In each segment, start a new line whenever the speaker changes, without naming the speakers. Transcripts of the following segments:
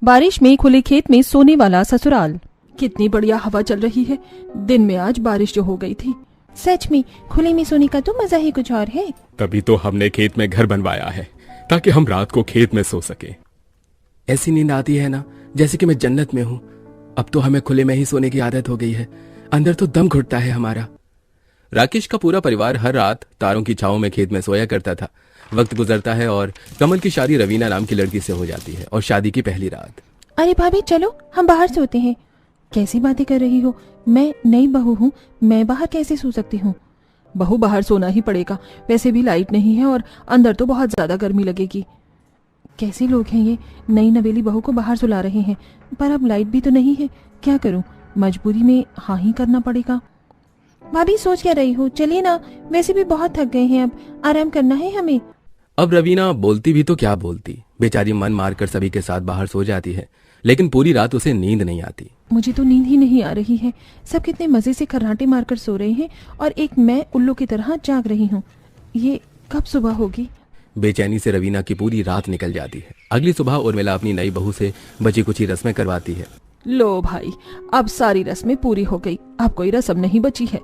बारिश में खुले खेत में सोने वाला ससुराल। कितनी बढ़िया हवा चल रही है। दिन में आज बारिश जो हो गई थी।
सच में खुले में सोने का तो मजा ही कुछ और है।
तभी तो हमने खेत में घर बनवाया है, ताकि हम रात को खेत में सो सके।
ऐसी नींद आती है ना जैसे कि मैं जन्नत में हूँ। अब तो हमें खुले में ही सोने की आदत हो गई है। अंदर तो दम घुटता है हमारा।
राकेश का पूरा परिवार हर रात तारों की छांव में खेत में सोया करता था। वक्त गुजरता है और कमल की शादी रवीना नाम की लड़की से हो जाती है और शादी की पहली रात।
अरे भाभी चलो हम बाहर सोते हैं। कैसी बातें कर रही हो? मैं नई बहू हूँ, मैं बाहर कैसे सो सकती हूँ?
बहू बाहर सोना ही पड़ेगा, वैसे भी लाइट नहीं है और अंदर तो बहुत ज्यादा गर्मी लगेगी।
कैसे लोग हैं ये, नई नवेली बहू को बाहर सुला रहे हैं। पर अब लाइट भी तो नहीं है, क्या करूं? मजबूरी में हाँ ही करना पड़ेगा। भाभी सोच क्या रही हो? चलिए ना, वैसे भी बहुत थक गए हैं, अब आराम करना है हमें।
अब रवीना बोलती भी तो क्या बोलती, बेचारी मन मारकर सभी के साथ बाहर सो जाती है, लेकिन पूरी रात उसे नींद नहीं आती।
मुझे तो नींद ही नहीं आ रही है। सब कितने मजे से खर्राटे मारकर सो रहे हैं और एक मैं उल्लू की तरह जाग रही हूँ। ये कब सुबह होगी?
बेचैनी से रवीना की पूरी रात निकल जाती है। अगली सुबह उर्मिला अपनी नई बहू से बची कुछ रस्में करवाती है।
लो भाई, अब सारी रस्में पूरी हो गई, अब कोई रस्म नहीं बची है।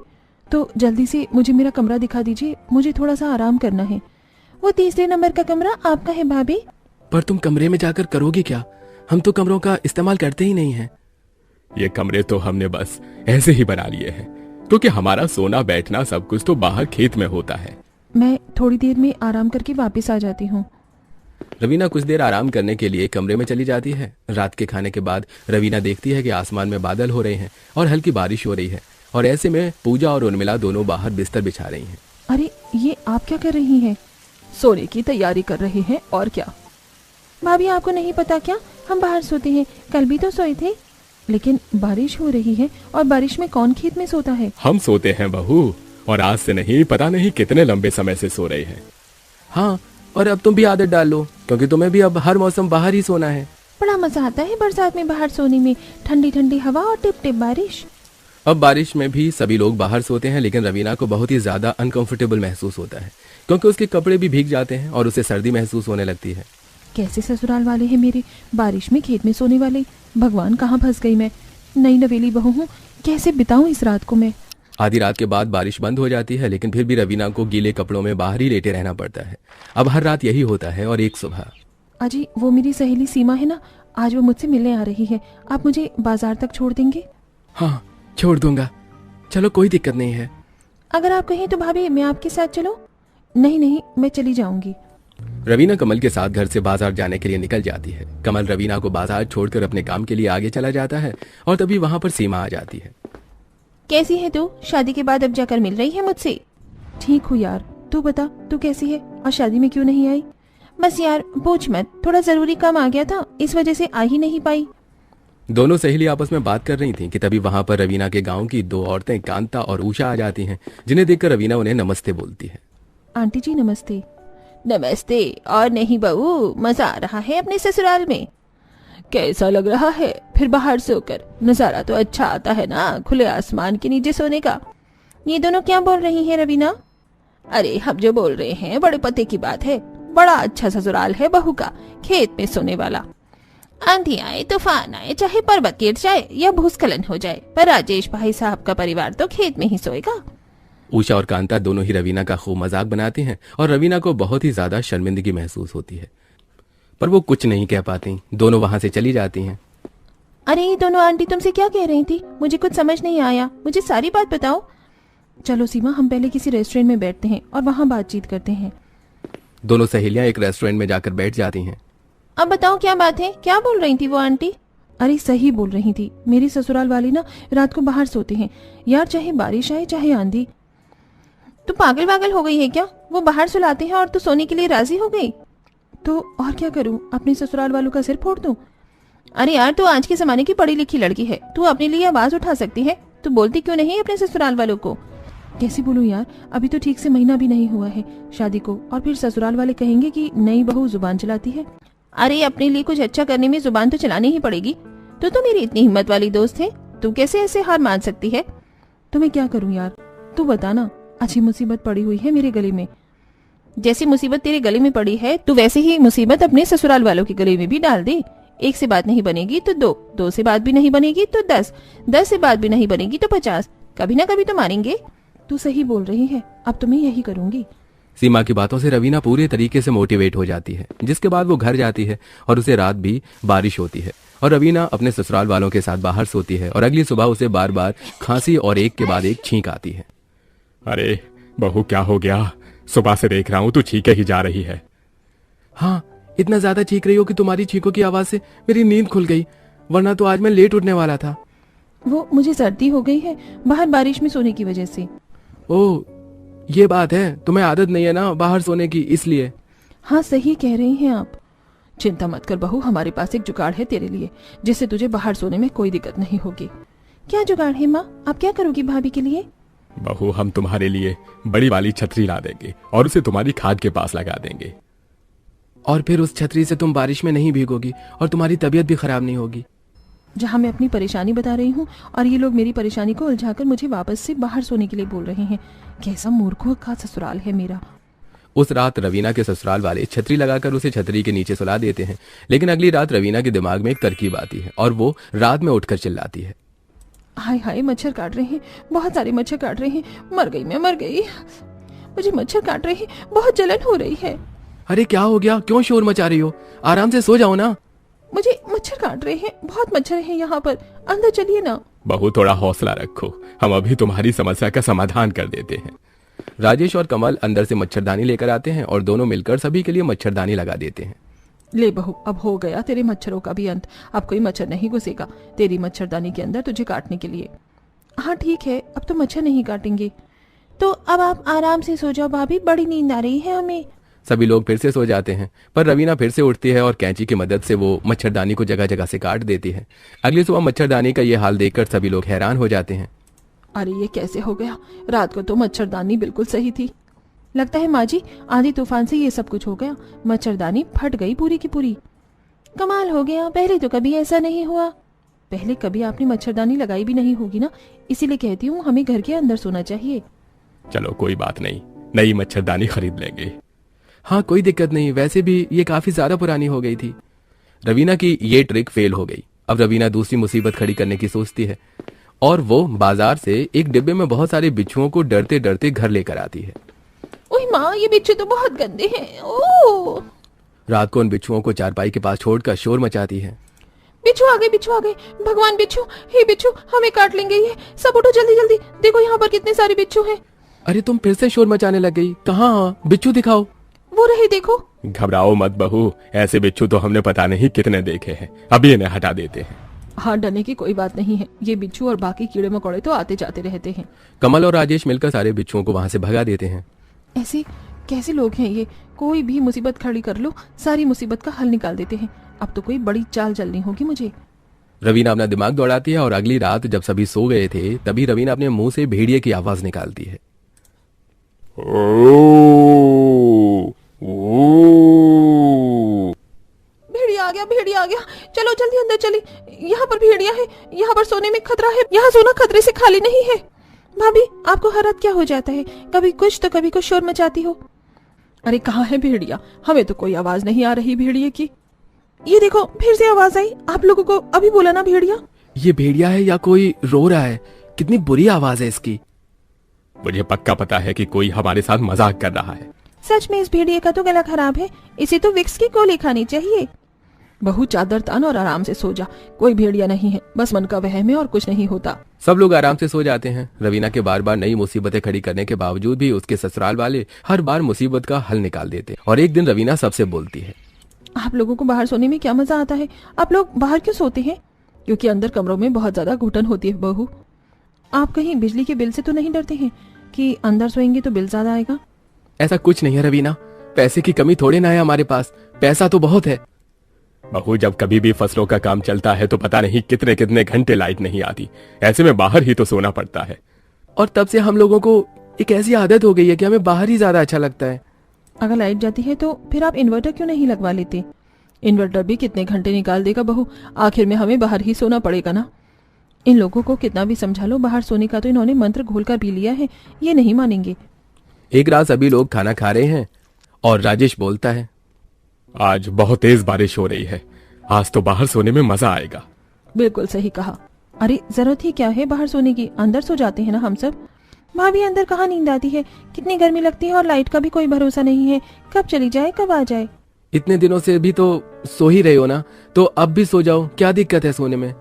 तो जल्दी से मुझे मेरा कमरा दिखा दीजिए, मुझे थोड़ा सा आराम करना है। वो 3 नंबर का कमरा आपका है भाभी?
पर तुम कमरे में जाकर करोगी क्या? हम तो कमरों का इस्तेमाल करते ही नहीं हैं।
ये कमरे तो हमने बस ऐसे ही बना लिए हैं, क्योंकि हमारा सोना बैठना सब कुछ तो बाहर खेत में होता है।
मैं थोड़ी देर में आराम करके वापस आ जाती हूँ।
रवीना कुछ देर आराम करने के लिए कमरे में चली जाती है। रात के खाने के बाद रवीना देखती है कि आसमान में बादल हो रहे हैं और हल्की बारिश हो रही है, और ऐसे में पूजा और उर्मिला दोनों बाहर बिस्तर बिछा रही हैं।
अरे ये आप क्या कर रही हैं?
सोने की तैयारी कर रहे हैं और क्या।
भाभी आपको नहीं पता क्या, हम बाहर सोते हैं, कल भी तो सोए थे। लेकिन बारिश हो रही है और बारिश में कौन खेत में सोता है?
हम सोते हैं बहू, और आज से नहीं पता नहीं कितने लंबे समय से सो रहे हैं।
हाँ, और अब तुम भी आदत डाल लो, क्योंकि तुम्हें भी अब हर मौसम बाहर ही सोना है।
बड़ा मजा आता है बरसात में बाहर सोने में, ठंडी ठंडी हवा और टिप टिप बारिश।
अब बारिश में भी सभी लोग बाहर सोते हैं, लेकिन रवीना को बहुत ही ज्यादा अनकंफर्टेबल महसूस होता है, क्योंकि उसके कपड़े भी भीग जाते हैं और उसे सर्दी महसूस होने लगती है।
कैसे ससुराल वाले हैं मेरे, बारिश में खेत में सोने वाले। भगवान, कहाँ फंस गई मैं? नई नवेली बहू हूँ, कैसे बिताऊं इस रात को मैं?
आधी रात के बाद बारिश बंद हो जाती है, लेकिन फिर भी रवीना को गीले कपड़ों में बाहर ही लेटे रहना पड़ता है। अब हर रात यही होता है। और एक सुबह,
अजी वो मेरी सहेली सीमा है ना, आज वो मुझसे मिलने आ रही है। आप मुझे बाजार तक छोड़ देंगे?
हाँ, छोड़ दूंगा। चलो, कोई दिक्कत नहीं है।
अगर आप कहें तो भाभी मैं आपके साथ चलूं? नहीं नहीं, मैं चली जाऊंगी।
रवीना कमल के साथ घर से बाजार जाने के लिए निकल जाती है। कमल रवीना को बाजार छोड़कर अपने काम के लिए आगे चला जाता है, और तभी वहाँ पर सीमा आ जाती है।
कैसी है तू? शादी के बाद अब जाकर मिल रही है मुझसे? ठीक हूँ यार, तू बता तू कैसी है और शादी में क्यों नहीं आई? बस यार पूछ मत, थोड़ा जरूरी काम आ गया था, इस वजह से आ ही नहीं पाई।
दोनों सहेली आपस में बात कर रही थीं कि तभी वहां पर रवीना के गांव की 2 औरतें कांता और उषा आ जाती हैं, जिन्हें देखकर रवीना उन्हें नमस्ते बोलती है।
आंटी जी नमस्ते।
नमस्ते। और नहीं बहू, मजा आ रहा है अपने ससुराल में? कैसा लग रहा है फिर बाहर सोकर? नजारा तो अच्छा आता है ना, खुले आसमान के नीचे सोने का।
ये दोनों क्या बोल रही हैं रवीना?
अरे हम जो बोल रहे हैं बड़े पते की बात है। बड़ा अच्छा ससुराल है बहू का, खेत में सोने वाला। आंधी आए, तूफान आए, चाहे पर्वत गिर जाए या भूस्खलन हो जाए, पर राजेश भाई साहब का परिवार तो खेत में ही सोएगा।
उषा और कांता दोनों ही रवीना का खूब मजाक बनाती हैं, और रवीना को बहुत ही ज्यादा शर्मिंदगी महसूस होती है, पर वो कुछ नहीं कह पाती। दोनों वहां से चली जाती हैं।
अरे ये दोनों आंटी तुमसे क्या कह रही थी? मुझे कुछ समझ नहीं आया, मुझे सारी बात बताओ। चलो सीमा, हम पहले किसी रेस्टोरेंट में बैठते हैं और वहाँ बातचीत करते हैं।
दोनों सहेलियां एक रेस्टोरेंट में जाकर बैठ जाती हैं।
अब बताओ क्या बात है, क्या बोल रही थी वो आंटी? अरे सही बोल रही थी, मेरी ससुराल वाली ना रात को बाहर सोते हैं यार, चाहे बारिश आए चाहे आंधी। तू पागल वागल हो गई है क्या? वो बाहर सुलाते हैं और तू सोने के लिए राजी हो गई? तो और क्या करूं, अपने ससुराल वालों का सिर फोड़ दूं? अरे यार तू आज के जमाने की पढ़ी लिखी लड़की है, तू अपने लिए आवाज उठा सकती है, तू बोलती क्यों नहीं अपने ससुराल वालों को? कैसे बोलूं यार, अभी तो ठीक से महीना भी नहीं हुआ है शादी को, और फिर ससुराल वाले कहेंगे कि नई बहू जुबान चलाती है। अरे अपने लिए कुछ अच्छा करने में जुबान तो चलानी ही पड़ेगी। तो मेरी इतनी हिम्मत वाली दोस्त है, तू कैसे ऐसे हार मान सकती है? तो मैं क्या करूं यार, तू बता ना। अच्छी मुसीबत पड़ी हुई है मेरे गले में। जैसी मुसीबत तेरे गले में पड़ी है, तू वैसे ही मुसीबत अपने ससुराल वालों के गले में भी डाल दे। 1 से बात नहीं बनेगी तो 2, 2 से बात भी नहीं बनेगी तो 10, 10 से बात भी नहीं बनेगी तो 50। कभी ना कभी तो मानेंगे। तू सही बोल रही है, अब तो मैं यही करूंगी।
सीमा की बातों से रवीना पूरे तरीके से मोटिवेट हो जाती है, जिसके बाद वो घर जाती है और उसे रात भी बारिश होती है और रवीना अपने ससुराल वालों के साथ बाहर सोती है और अगली सुबह उसे बार बार खांसी और एक के बाद एक छींक आती है।
अरे बहू, क्या हो गया? सुबह से देख रहा हूं तू छींके ही जा रही है।
हाँ, इतना ज्यादा चीख रही हो कि तुम्हारी चीखों की आवाज से मेरी नींद खुल गई, वरना तो आज मैं लेट उठने वाला था।
वो मुझे सर्दी हो गई है बाहर बारिश में सोने की वजह से।
ओह, ये बात है, तुम्हें आदत नहीं है ना बाहर सोने की, इसलिए।
हाँ, सही कह रही हैं आप। चिंता मत कर बहू, हमारे पास एक जुगाड़ है तेरे लिए, जिससे तुझे बाहर सोने में कोई दिक्कत नहीं होगी। क्या जुगाड़ है माँ? आप क्या करोगी भाभी के लिए?
बहू, हम तुम्हारे लिए बड़ी वाली छतरी ला देंगे और उसे तुम्हारी खाट के पास लगा देंगे।
और फिर उस छतरी से तुम बारिश में नहीं भीगोगी और तुम्हारी तबीयत भी खराब नहीं होगी।
जहाँ मैं अपनी परेशानी बता रही हूँ और ये लोग मेरी परेशानी को उलझाकर मुझे वापस से बाहर सोने के लिए बोल रहे हैं। कैसा मूर्खों का ससुराल है मेरा।
उस रात रवीना के ससुराल वाले छतरी लगाकर उसे छतरी के नीचे सुला देते हैं, लेकिन अगली रात रवीना के दिमाग में एक तरकीब आती है और वो रात में उठकर चिल्लाती है,
हाय हाय, मच्छर काट रहे हैं, बहुत सारे मच्छर काट रहे हैं, मर गई मैं, मर गई। मुझे मच्छर काट रहे हैं, बहुत जलन हो रही है।
अरे क्या हो गया, क्यों शोर मचा रही हो? आराम से सो जाओ ना।
मुझे मच्छर काट रहे हैं, बहुत मच्छर हैं यहाँ पर, अंदर चलिए ना।
बहू, थोड़ा हौसला रखो, हम अभी तुम्हारी समस्या का समाधान कर देते हैं।
राजेश और कमल अंदर से मच्छरदानी लेकर आते हैं और दोनों मिलकर सभी के लिए मच्छरदानी लगा देते हैं।
ले बहू, अब हो गया तेरे मच्छरों का भी अंत। अब कोई मच्छर नहीं घुसेगा तेरी मच्छरदानी के अंदर तुझे काटने के लिए। हाँ ठीक है, अब तो मच्छर नहीं काटेंगे। तो अब आप आराम से सो जाओ भाभी, बड़ी नींद आ रही है हमें।
सभी लोग फिर से सो जाते हैं, पर रवीना फिर से उठती है और कैंची की मदद से वो मच्छरदानी को जगह जगह से काट देती है। अगली सुबह मच्छरदानी का ये हाल देखकर सभी लोग हैरान हो जाते हैं।
अरे ये कैसे हो गया? रात को तो मच्छरदानी बिल्कुल सही थी। लगता है माँ जी, आंधी तूफान से ये सब कुछ हो गया, मच्छरदानी फट गई पूरी की पूरी। कमाल हो गया, पहले तो कभी ऐसा नहीं हुआ। पहले कभी आपने मच्छरदानी लगाई भी नहीं होगी ना, इसीलिए कहती हूँ हमें घर के अंदर सोना चाहिए।
चलो कोई बात नहीं, नई मच्छरदानी खरीद लेंगे।
हाँ कोई दिक्कत नहीं, वैसे भी ये काफी ज्यादा पुरानी हो गई थी।
रवीना की ये ट्रिक फेल हो गई। अब रवीना दूसरी मुसीबत खड़ी करने की सोचती है और वो बाजार से एक डिब्बे में बहुत सारे बिच्छुओं को डरते डरते घर लेकर आती है।
ओह माँ, ये बिच्छू तो बहुत गंदे हैं। ओह!
रात को उन बिच्छुओं को चारपाई के पास छोड़कर शोर मचाती है।
बिच्छू आ गए, बिच्छू आ गए, भगवान बिच्छू, हे बिच्छू, हमें काट लेंगे ये। सब उठो जल्दी जल्दी, देखो यहाँ पर कितने सारे बिच्छू हैं।
अरे तुम फिर से शोर मचाने लग गई, कहाँ? बिच्छू दिखाओ।
वो रहे देखो।
घबराओ मत बहू, ऐसे बिच्छू तो हमने पता नहीं कितने देखे हैं, अभी इन्हें हटा देते हैं।
हाँ, डरने की कोई बात नहीं है, ये बिच्छू और बाकी कीड़े मकोड़े तो आते जाते रहते हैं।
कमल और राजेश मिलकर सारे बिच्छुओं को वहां से भगा देते हैं।
ऐसे कैसे लोग हैं ये? कोई भी मुसीबत खड़ी कर लो, सारी मुसीबत का हल निकाल देते हैं। अब तो कोई बड़ी चाल चलनी होगी मुझे।
रवीना अपना दिमाग दौड़ाती है और अगली रात जब सभी सो गए थे तभी रवीना अपने मुंह से भेड़िए की आवाज निकालती है।
भेड़िया आ गया, भेड़िया आ गया, चलो जल्दी अंदर चली। यहाँ पर भेड़िया है, यहाँ पर सोने में खतरा है, यहाँ सोना खतरे से खाली नहीं है। भाभी, आपको हर रात क्या हो जाता है? कभी कुछ तो कभी कुछ शोर मचाती हो। अरे कहाँ है भेड़िया? हमें तो कोई आवाज नहीं आ रही भेड़िए की। ये देखो, फिर से आवाज आई। आप लोगों को अभी बोला ना भेड़िया।
ये भेड़िया है या कोई रो रहा है? कितनी बुरी आवाज है इसकी।
मुझे पक्का पता है कि कोई हमारे साथ मजाक कर रहा है।
सच में इस भेड़िए का तो गला खराब है, इसे तो विक्स की गोली खानी चाहिए। बहू, चादर तान और आराम से सो जा, कोई भेड़िया नहीं है, बस मन का वहम है और कुछ नहीं होता।
सब लोग आराम से सो जाते हैं। रवीना के बार बार नई मुसीबतें खड़ी करने के बावजूद भी उसके ससुराल वाले हर बार मुसीबत का हल निकाल देते और एक दिन रवीना सबसे बोलती है,
आप लोगों को बाहर सोने में क्या मजा आता है? आप लोग बाहर क्यों सोते हैं? क्योंकि अंदर कमरों में बहुत ज्यादा घुटन होती है बहू। आप कहीं बिजली के बिल से तो नहीं डरते हैं कि अंदर सोएंगे तो बिल ज्यादा आएगा?
ऐसा कुछ नहीं है रवीना, पैसे की कमी थोड़े ना है हमारे पास, पैसा तो बहुत है।
बहू, जब कभी भी फसलों का काम चलता है तो पता नहीं कितने कितने घंटे लाइट नहीं आती, ऐसे में बाहर ही तो सोना पड़ता है।
और तब से हम लोगों को एक ऐसी आदत हो गई है कि हमें बाहर ही ज्यादा अच्छा लगता है।
अगर लाइट जाती है तो फिर आप इन्वर्टर क्यों नहीं लगवा लेते? इन्वर्टर भी कितने घंटे निकाल देगा बहू, आखिर में हमें बाहर ही सोना पड़ेगा ना। इन लोगों को कितना भी समझा लो, बाहर सोने का तो इन्होंने मंत्र घोल कर पी लिया है, ये नहीं मानेंगे।
एक रात सभी लोग खाना खा रहे हैं और राजेश बोलता है,
आज बहुत तेज बारिश हो रही है, आज तो बाहर सोने में मजा आएगा।
बिल्कुल सही कहा। अरे जरूरत ही क्या है बाहर सोने की, अंदर सो जाते हैं ना हम सब। भाभी अंदर कहाँ नींद आती है, कितनी गर्मी लगती है और लाइट का भी कोई भरोसा नहीं है, कब चली जाए कब आ जाए।
इतने दिनों से भी तो सो ही रहे हो ना, तो अब भी सो जाओ, क्या दिक्कत है सोने में।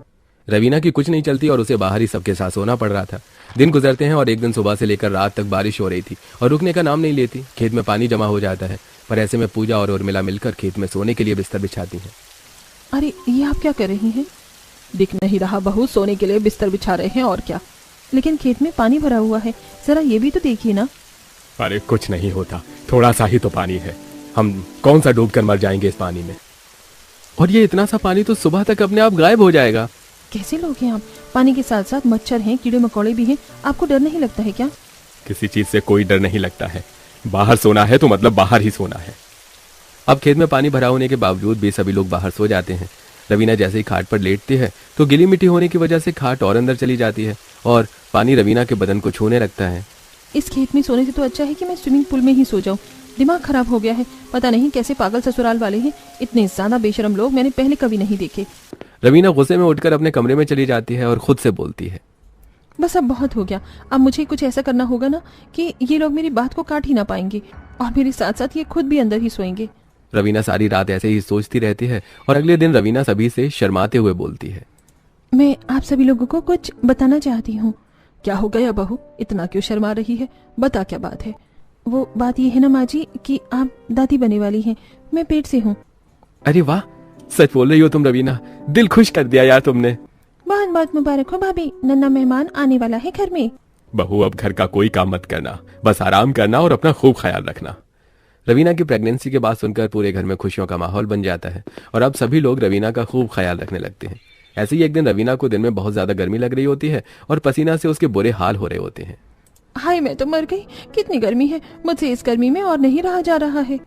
रवीना की कुछ नहीं चलती और उसे बाहर ही सबके साथ सोना पड़ रहा था। दिन गुजरते हैं और एक दिन सुबह से लेकर रात तक बारिश हो रही थी और रुकने का नाम नहीं लेती। खेत में पानी जमा हो जाता है, पर ऐसे में पूजा और उर्मिला मिलकर खेत में सोने के लिए बिस्तर बिछाती हैं।
अरे ये आप क्या कर रही हैं? दिख नहीं रहा बहू सोने के लिए बिस्तर बिछा रहे हैं और क्या, लेकिन खेत में पानी भरा हुआ है, जरा ये भी तो देखिए ना।
अरे कुछ नहीं होता, थोड़ा सा ही तो पानी है, हम कौन सा डूब कर मर जाएंगे इस पानी में।
और ये इतना सा पानी तो सुबह तक अपने आप गायब हो जाएगा।
कैसे लोग हैं आप? पानी के साथ साथ मच्छर हैं, कीड़े मकोड़े भी हैं, आपको डर नहीं लगता है क्या?
किसी चीज से कोई डर नहीं लगता है, बाहर सोना है तो मतलब बाहर ही सोना है।
अब खेत में पानी भरा होने के बावजूद भी सभी लोग बाहर सो जाते हैं। रवीना जैसे ही खाट पर लेटती है तो गिली मिट्टी होने की वजह से खाट और अंदर चली जाती है और पानी रवीना के बदन को छूने लगता है।
इस खेत में सोने से तो अच्छा है कि मैं स्विमिंग पूल में ही सो जाऊं। दिमाग खराब हो गया है, पता नहीं कैसे पागल ससुराल वाले हैं, इतने ज्यादा बेशरम लोग मैंने पहले कभी नहीं देखे।
रवीना गुस्से में उठकर अपने कमरे में चली जाती है और खुद से बोलती है,
बस अब बहुत हो गया, अब मुझे कुछ ऐसा करना होगा ना कि ये लोग मेरी बात को काट ही ना पाएंगे और मेरे साथ साथ ये खुद भी अंदर ही सोएंगे।
रवीना सारी रात ऐसे ही सोचती रहती है और अगले दिन रवीना सभी से शर्माते हुए बोलती है,
मैं आप सभी लोगों को कुछ बताना चाहती हूँ। क्या हो गया बहू, इतना क्यों शर्मा रही है, बता क्या बात है। वो बात ये है ना माँ जी कि आप दादी बनने वाली हैं, मैं पेट से हूँ।
अरे वाह, सच बोल रही हो तुम रवीना, दिल खुश कर दिया यार तुमने।
बहुत बहुत मुबारक हो भाभी, नन्ना मेहमान आने वाला है घर में।
बहू अब घर का कोई काम मत करना, बस आराम करना और अपना खूब ख्याल रखना।
रवीना की प्रेगनेंसी के बाद सुनकर पूरे घर में खुशियों का माहौल बन जाता है और अब सभी लोग रवीना का खूब ख्याल रखने लगते हैं। ऐसे ही एक दिन रवीना को दिन में बहुत ज्यादा गर्मी लग रही होती है और पसीना से उसके बुरे हाल हो रहे होते हैं।
हाय मैं तो मर गई, कितनी गर्मी है, मुझसे इस गर्मी में और नहीं रहा जा रहा है।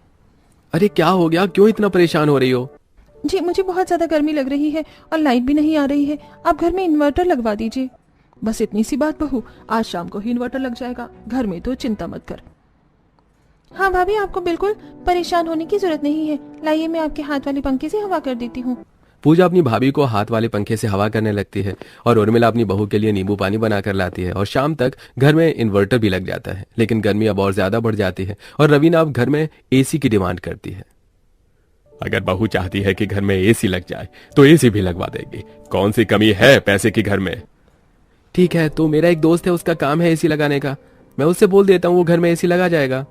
अरे क्या हो गया, क्यों इतना परेशान हो रही हो?
जी मुझे बहुत ज्यादा गर्मी लग रही है और लाइट भी नहीं आ रही है, आप घर में इन्वर्टर लगवा दीजिए। बस इतनी सी बात बहू, आज शाम को ही इन्वर्टर लग जाएगा, घर में तो चिंता मत कर। हाँ भाभी आपको बिल्कुल परेशान होने की जरूरत नहीं है, लाइए मैं आपके हाथ वाले पंखे से हवा कर देती हूँ।
पूजा अपनी भाभी को हाथ वाले पंखे से हवा करने लगती है और उर्मिला अपनी बहू के लिए नींबू पानी बनाकर लाती है और शाम तक घर में इन्वर्टर भी लग जाता है। लेकिन गर्मी अब और ज्यादा बढ़ जाती है और रवीना अब घर में एसी की डिमांड करती है।
अगर बहू चाहती है कि घर में एसी लग जाए तो एसी भी लगवा देगी, कौन सी कमी है पैसे की घर में।
ठीक है, तो मेरा एक दोस्त है, उसका काम है एसी लगाने का, मैं उससे बोल देता हूँ, वो घर में एसी लगा जाएगा।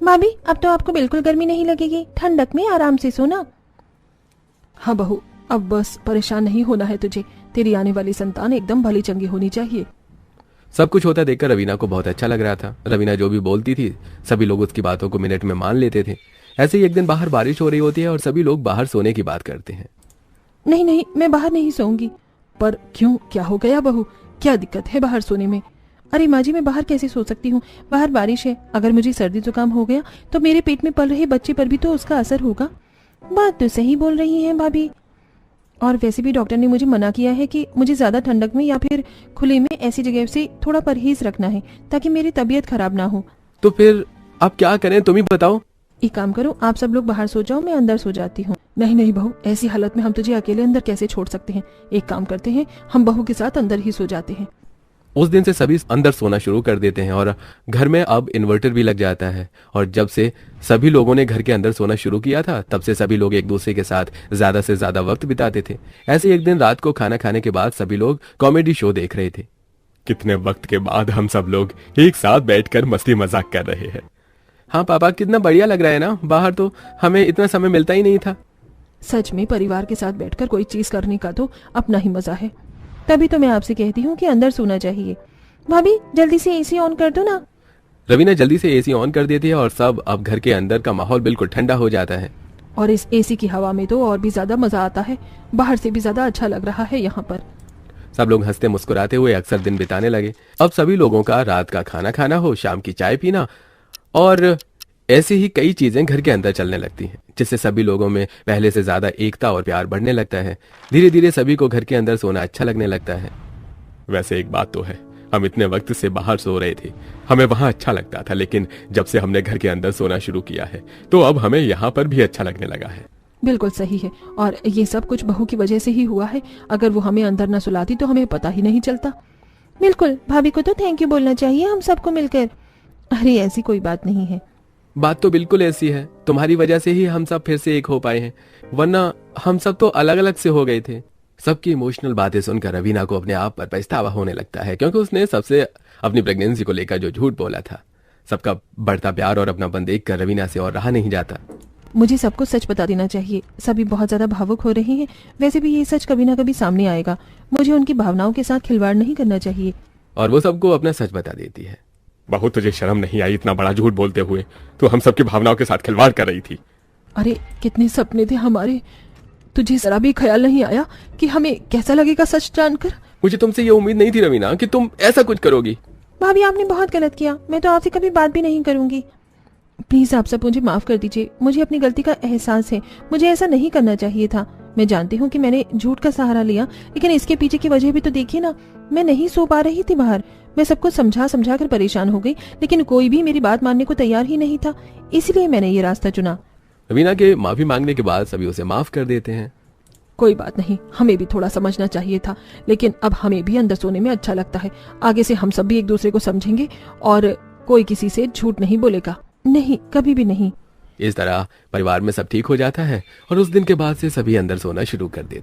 भाभी अब तो आपको बिल्कुल गर्मी नहीं लगेगी, ठंडक में आराम से सोना। हाँ बहू अब बस परेशान नहीं होना है तुझे, तेरी आने वाली संतान एकदम भली चंगी होनी चाहिए।
सब कुछ होता देखकर रवीना को बहुत अच्छा लग रहा था। रवीना जो भी बोलती थी सभी लोग उसकी बातों को मिनट में मान लेते थे। ऐसे ही एक दिन बाहर बारिश हो रही होती है और सभी लोग बाहर सोने की बात करते हैं।
नहीं नहीं मैं बाहर नहीं सोऊंगी। पर क्यों, क्या हो गया बहू, क्या दिक्कत है बाहर सोने में? अरे माँ जी मैं बाहर कैसे सो सकती हूँ, बाहर बारिश है, अगर मुझे सर्दी जुकाम हो गया तो मेरे पेट में पल रहे बच्चे पर भी तो उसका असर होगा। बात तो सही बोल रही हैं भाभी, और वैसे भी डॉक्टर ने मुझे मना किया है कि मुझे ज्यादा ठंडक में या फिर खुले में ऐसी जगह से थोड़ा परहेज रखना है ताकि मेरी तबीयत खराब ना हो।
तो फिर आप क्या करें, तुम ही बताओ।
एक काम करो, आप सब लोग बाहर सो जाओ, मैं अंदर सो जाती हूँ। नहीं नहीं बहू, ऐसी हालत में हम तुझे अकेले अंदर कैसे छोड़ सकते हैं, एक काम करते हैं हम बहू के साथ अंदर ही सो जाते हैं।
उस दिन से सभी अंदर सोना शुरू कर देते हैं और घर में अब इन्वर्टर भी लग जाता है। और जब से सभी लोगों ने घर के अंदर सोना शुरू किया था तब से सभी लोग एक दूसरे के साथ ज्यादा से ज्यादा वक्त बिताते थे। ऐसे एक दिन रात को खाना खाने के बाद सभी लोग कॉमेडी शो देख रहे थे।
कितने वक्त के बाद हम सब लोग एक साथ बैठकर मस्ती मजाक कर रहे हैं।
हाँ पापा, कितना बढ़िया लग रहा है ना, बाहर तो हमें इतना समय मिलता ही नहीं था।
सच में परिवार के साथ बैठकर कोई चीज करने का तो अपना ही मजा है, तभी तो मैं आपसे कहती हूँ कि अंदर सोना चाहिए। भाभी जल्दी से एसी ऑन कर दो ना।
रवीना जल्दी से एसी ऑन कर देती है और सब अब घर के अंदर का माहौल बिल्कुल ठंडा हो जाता है।
और इस एसी की हवा में तो और भी ज्यादा मजा आता है, बाहर से भी ज्यादा अच्छा लग रहा है यहाँ पर।
सब लोग हंसते मुस्कुराते हुए अक्सर दिन बिताने लगे। अब सभी लोगों का रात का खाना खाना हो, शाम की चाय पीना और ऐसी ही कई चीजें घर के अंदर चलने लगती हैं, जिससे सभी लोगों में पहले से ज्यादा एकता और प्यार बढ़ने लगता है। धीरे धीरे सभी को घर के अंदर सोना अच्छा लगने लगता है।
वैसे एक बात तो है, हम इतने वक्त से बाहर सो रहे थे, हमें वहां अच्छा लगता था, लेकिन जब से हमने घर के अंदर सोना शुरू किया है तो अब हमें यहाँ पर भी अच्छा लगने लगा है।
बिल्कुल सही है, और ये सब कुछ बहू की वजह से ही हुआ है। अगर वो हमें अंदर न सुलाती तो हमें पता ही नहीं चलता।
बिल्कुल, भाभी को तो थैंक यू बोलना चाहिए हम सबको मिलकर।
अरे ऐसी कोई बात नहीं है।
बात तो बिल्कुल ऐसी है, तुम्हारी वजह से ही हम सब फिर से एक हो पाए हैं, वरना हम सब तो अलग अलग से हो गए थे। सबकी इमोशनल बातें सुनकर रवीना को अपने आप पर पछतावा होने लगता है, क्योंकि उसने सबसे अपनी प्रेगनेंसी को लेकर जो झूठ बोला था। सबका बढ़ता प्यार और अपनापन देखकर रवीना से और रहा नहीं जाता।
मुझे सबको सच बता देना चाहिए। सभी बहुत ज्यादा भावुक हो रहे हैं। वैसे भी ये सच कभी ना कभी सामने आएगा। मुझे उनकी भावनाओं के साथ खिलवाड़ नहीं करना चाहिए।
और वो सबको अपना सच बता देती है।
बहू, तुझे शर्म नहीं आई इतना बड़ा झूठ बोलते हुए? तो हम सबकी भावनाओं के साथ खिलवाड़ कर रही थी।
अरे कितने सपने थे हमारे। तुझे जरा भी ख्याल नहीं आया कि हमें कैसा लगेगा सच जानकर?
मुझे तुमसे ये उम्मीद नहीं थी रवीना कि तुम ऐसा कुछ करोगी।
भाभी आपने बहुत गलत किया। मैं तो आपसे कभी बात भी नहीं करूंगी।
प्लीज आप सब मुझे माफ कर दीजिए। मुझे अपनी गलती का एहसास है। मुझे ऐसा नहीं करना चाहिए था। मैं जानती हूँ कि मैंने झूठ का सहारा लिया, लेकिन इसके पीछे की वजह भी तो देखिए ना। मैं नहीं सो पा रही थी बाहर। मैं सबको समझा समझा कर परेशान हो गई, लेकिन कोई भी मेरी बात मानने को तैयार ही नहीं था। इसलिए मैंने ये रास्ता चुना।
रवीना के माफी मांगने के बाद सभी उसे माफ कर देते हैं।
कोई बात नहीं, हमें भी थोड़ा समझना चाहिए था, लेकिन अब हमें भी अंदर सोने में अच्छा लगता है। आगे से हम सब भी एक दूसरे को समझेंगे और कोई किसी से झूठ नहीं बोलेगा। नहीं, कभी भी नहीं।
इस तरह परिवार में सब ठीक हो जाता है और उस दिन के बाद से सभी अंदर सोना शुरू कर देते हैं।